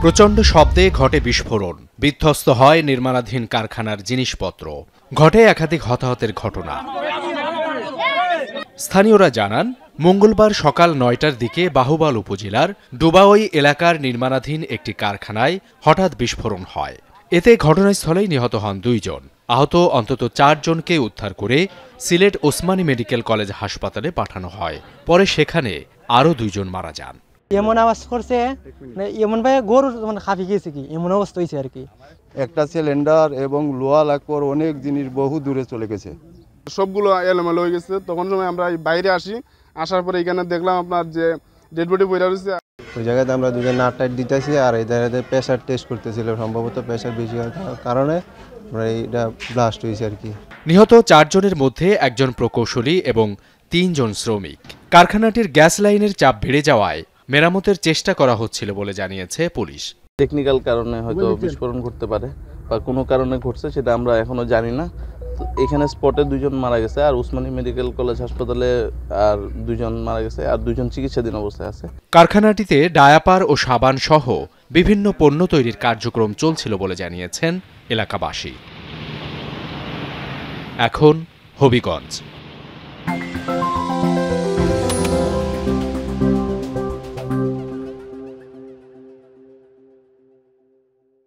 প্রচণ্ড শব্দে ঘটে বিস্ফোরণ, বিধ্বস্ত হয় নির্মাণাধীন কারখানার জিনিসপত্র, ঘটে একাধিক হতাহতের ঘটনা। স্থানীয়রা জানান, মঙ্গলবার সকাল ৯টার দিকে বাহুবল উপজেলার ডুবাওই এলাকার নির্মাণাধীন একটি কারখানায় হঠাৎ বিস্ফোরণ হয়। এতে ঘটনাস্থলেই নিহত হন ২ জন। আহত অন্তত ৪ জনকে উদ্ধার করে সিলেট ওসমানী মেডিকেল কলেজ হাসপাতালে পাঠানো হয়। পরে সেখানে আরও ২ জন মারা যান। এমন আওয়াজ করছে, এমন ভাবে গরু খাফি গেছে কি, এমন অবস্থা হয়েছে আর কি। একটা সিলিন্ডার এবং লোহা লাকড় অনেক জিনিস বহু দূরে চলে গেছে, সবগুলো এলোমেলো হয়ে গেছে। তখন সময় আমরা বাইরে আসার পরে এখানে দেখলাম আপনার যে ডেড বডি পড়ে রয়েছে। ওই জায়গাতে আমরা দুজন নাট টাইট দিতেছি আর এই জায়গাতে প্রেশার টেস্ট করতেছিল, সম্ভবত প্রেশার বেশি হওয়ার কারণে এটা ব্লাস্ট হয়েছে আর কি। নিহত ৪ জনের মধ্যে একজন প্রকৌশলী এবং ৩ জন শ্রমিক। কারখানাটির গ্যাস লাইনের চাপ বেড়ে যাওয়ায় মেরামতের চেষ্টা করা হচ্ছিল বলে জানিয়েছে পুলিশ। টেকনিক্যাল কারণে হয়তো বিস্ফোরণ ঘটতে পারে বা কোনো কারণে ঘটছে সেটা আমরা এখনো জানি না। এখানে স্পটে ২ জন মারা গেছে আর উসমানী মেডিকেল কলেজ হাসপাতালে আর ২ জন মারা গেছে আর ২ জন চিকিৎসাধীন অবস্থায় আছে। কারখানাটিতে ডায়াপার ও সাবান সহ বিভিন্ন পণ্য তৈরির কার্যক্রম চলছিল বলে জানিয়েছেন এলাকাবাসী। এখন হবিগঞ্জ।